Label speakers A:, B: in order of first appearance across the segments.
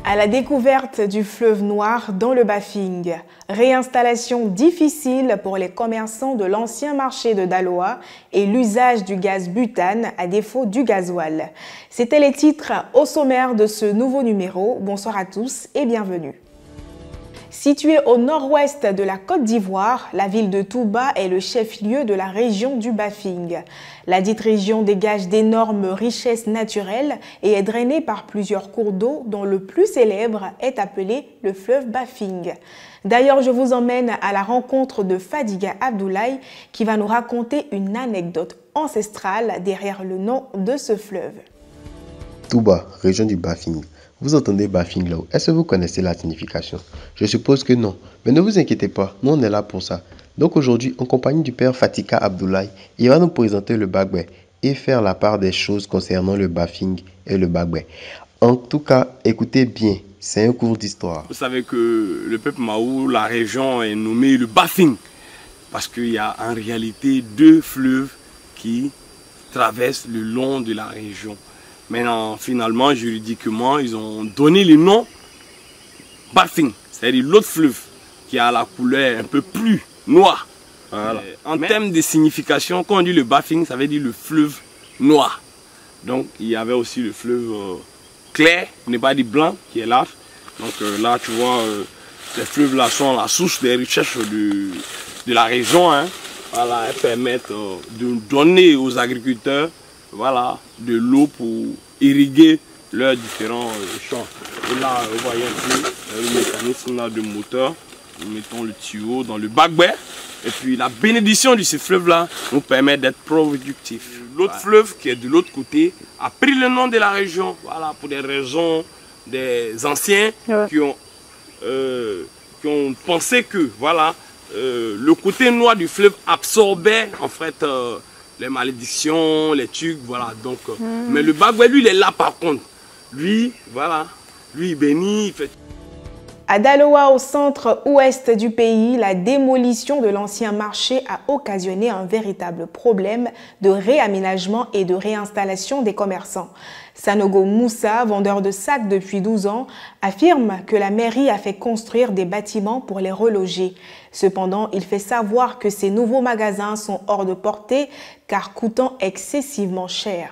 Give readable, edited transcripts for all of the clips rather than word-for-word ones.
A: À la découverte du fleuve noir dans le Bafing, réinstallation difficile pour les commerçants de l'ancien marché de Daloa et l'usage du gaz butane à défaut du gasoil. C'était les titres au sommaire de ce nouveau numéro. Bonsoir à tous et bienvenue. Située au nord-ouest de la Côte d'Ivoire, la ville de Touba est le chef-lieu de la région du Bafing. La dite région dégage d'énormes richesses naturelles et est drainée par plusieurs cours d'eau dont le plus célèbre est appelé le fleuve Bafing. D'ailleurs, je vous emmène à la rencontre de Fadiga Abdoulaye qui va nous raconter une anecdote ancestrale derrière le nom de ce fleuve.
B: Touba, région du Bafing. Vous entendez Bafing là-haut. Est-ce que vous connaissez la signification? Je suppose que non. Mais ne vous inquiétez pas, nous on est là pour ça. Donc aujourd'hui, en compagnie du père Fadiga Abdoulaye, il va nous présenter le Bagbe et faire la part des choses concernant le Bafing et le Bagbe. En tout cas, écoutez bien, c'est un cours d'histoire.
C: Vous savez que le peuple Maou, la région est nommée le Bafing parce qu'il y a en réalité deux fleuves qui traversent le long de la région. Maintenant, finalement, juridiquement, ils ont donné le nom Bafing, c'est-à-dire l'autre fleuve qui a la couleur un peu plus noire. Voilà. En termes de signification, quand on dit le Bafing, ça veut dire le fleuve noir. Donc, il y avait aussi le fleuve clair, on n'est pas dit blanc, qui est là. Donc là, tu vois, ces fleuves-là sont la source des richesses de la région. Hein. Voilà, elles permettent de donner aux agriculteurs de l'eau pour irriguer leurs différents champs. Et là, vous voyez un peu le mécanisme là de moteur. Nous mettons le tuyau dans le Bagbe. Et puis la bénédiction de ce fleuve-là nous permet d'être productifs. L'autre fleuve qui est de l'autre côté a pris le nom de la région. Voilà, pour des raisons des anciens qui ont pensé que le côté noir du fleuve absorbait en fait les malédictions, les trucs, voilà. Donc, mais le Bagbe, lui, il est là par contre. Lui, lui, il bénit, il fait.
A: À Daloa, au centre-ouest du pays, la démolition de l'ancien marché a occasionné un véritable problème de réaménagement et de réinstallation des commerçants. Sanogo Moussa, vendeur de sacs depuis 12 ans, affirme que la mairie a fait construire des bâtiments pour les reloger. Cependant, il fait savoir que ces nouveaux magasins sont hors de portée car coûtant excessivement cher.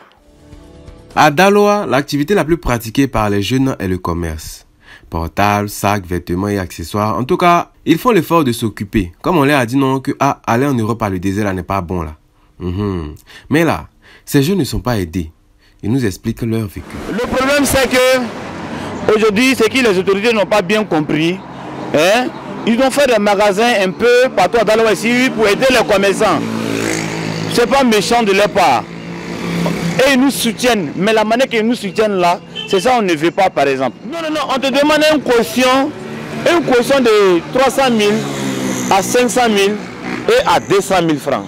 D: À Daloa, l'activité la plus pratiquée par les jeunes est le commerce. Portables, sacs, vêtements et accessoires. En tout cas, ils font l'effort de s'occuper. Comme on leur a dit non que aller en Europe par le désert là n'est pas bon là. Mais là, ces jeunes ne sont pas aidés. Ils nous expliquent leur vécu.
E: Le problème c'est que aujourd'hui, c'est que les autorités n'ont pas bien compris. Ils ont fait des magasins un peu partout à Daloa ici pour aider les commerçants. C'est pas méchant de leur part. Et ils nous soutiennent. Mais la manière qu'ils nous soutiennent là, c'est ça on ne veut pas par exemple. Non, on te demande une caution de 300 000 à 500 000 et à 200 000 francs.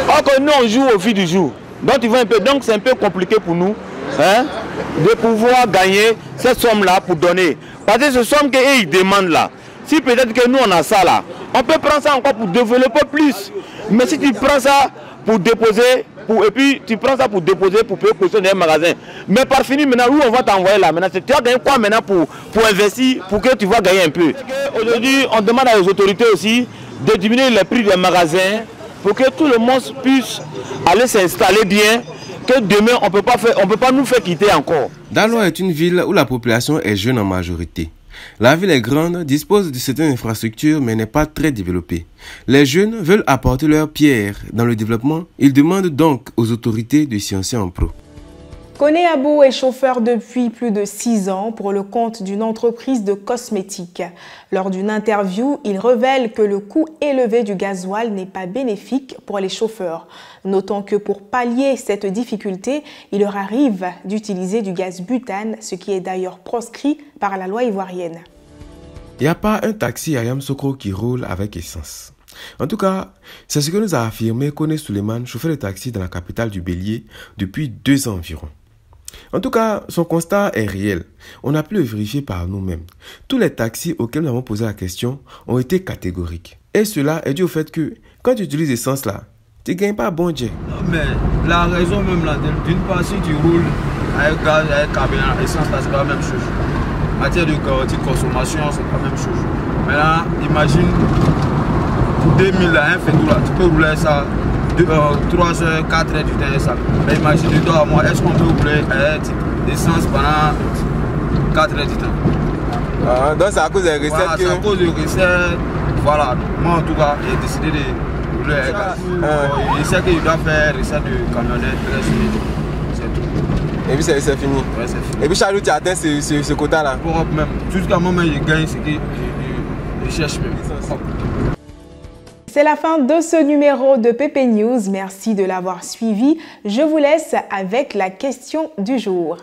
E: Or que nous on joue au fil du jour. Donc c'est un peu compliqué pour nous de pouvoir gagner cette somme-là pour donner. Parce que cette somme qu'ils demandent là, si peut-être que nous on a ça là, on peut prendre ça encore pour développer plus. Mais si tu prends ça pour déposer, et puis tu prends ça pour déposer, pour payer caution d'un magasin. Mais par fini maintenant, où on va t'envoyer là maintenant, tu vas gagner quoi maintenant pour investir, pour que tu vas gagner un peu. Aujourd'hui, on demande aux autorités aussi de diminuer les prix des magasins pour que tout le monde puisse aller s'installer bien, que demain on peut pas nous faire quitter encore.
D: Daloa est une ville où la population est jeune en majorité. La ville est grande, dispose de certaines infrastructures mais n'est pas très développée. Les jeunes veulent apporter leur pierre dans le développement. Ils demandent donc aux autorités de s'y lancer en pro.
A: Koné Abou est chauffeur depuis plus de 6 ans pour le compte d'une entreprise de cosmétiques. Lors d'une interview, il révèle que le coût élevé du gasoil n'est pas bénéfique pour les chauffeurs. Notons que pour pallier cette difficulté, il leur arrive d'utiliser du gaz butane, ce qui est d'ailleurs proscrit par la loi ivoirienne.
D: Il n'y a pas un taxi à Yamoussoukro qui roule avec essence. En tout cas, c'est ce que nous a affirmé Koné Suleiman, chauffeur de taxi dans la capitale du Bélier depuis 2 ans environ. En tout cas, son constat est réel. On a pu le vérifier par nous-mêmes. Tous les taxis auxquels nous avons posé la question ont été catégoriques. Et cela est dû au fait que, quand tu utilises l'essence là, tu ne gagnes pas bon Dieu.
F: Non mais la raison même là, d'une part si tu roules avec gaz, avec carburant, essence, c'est pas la même chose. En matière de consommation, c'est pas la même chose. Maintenant, imagine, pour 2000, un fédou là, tu peux rouler ça 3 heures, 4 heures du temps, ça. Mais imagine, de toi à moi, est-ce qu'on peut rouler essence pendant 4 heures du temps?
D: Donc c'est à cause des recettes
F: voilà,
D: que...
F: c'est à cause des recettes. Voilà, moi en tout cas, j'ai décidé de rouler avec gaz. Je sais qu'il doit faire recette de camionnette, c'est tout.
D: Et puis c'est fini.
F: Ouais, c'est fini.
D: Et puis chaque jour tu atteins ce quota-là.
F: Même, jusqu'à un moment je gagne ce que je cherche même.
A: C'est la fin de ce numéro de PP News. Merci de l'avoir suivi. Je vous laisse avec la question du jour.